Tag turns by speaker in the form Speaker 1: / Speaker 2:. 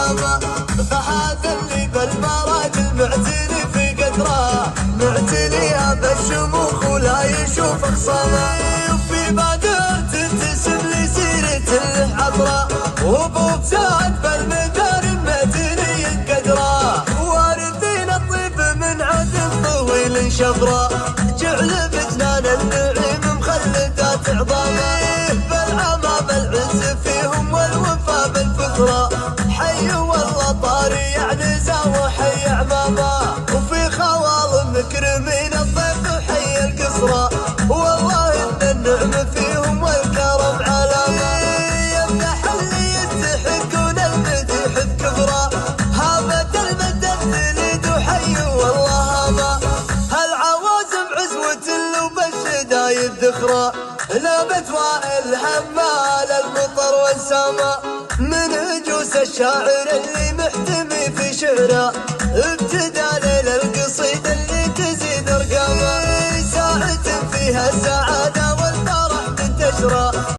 Speaker 1: والسما، فهذا اللي بالمراجل معتني في قدره، معتني بالشموخ ولا يشوف خصامه، وفي بادر تنتسب لسيرة العطره، وابو سعد بالمدار معتني قدره، واردين الطيب من عدم طويل شبره، جعل بجنان النعيم مخلدات عظامه، بالعمى بالعز فيهم والوفا بالفطره، حي والله طاري يعني زاوى حي عمامه، وفي خوال مكرمين الضيف حي القصره، والله ان النعم فيهم والكرم علامه، يمدح اللي يستحقون المديح بكبره، هابت المدد تليد حي والله هما، هالعوازم عزوة لو بالشدايد ذخرى، نابت وائل حمال المطر والسما، من هجوس الشاعر اللي محتمي في شعره، ابتدى ليل القصيد اللي تزيد ارقامه، ساعة فيها السعادة والفرح منتشره.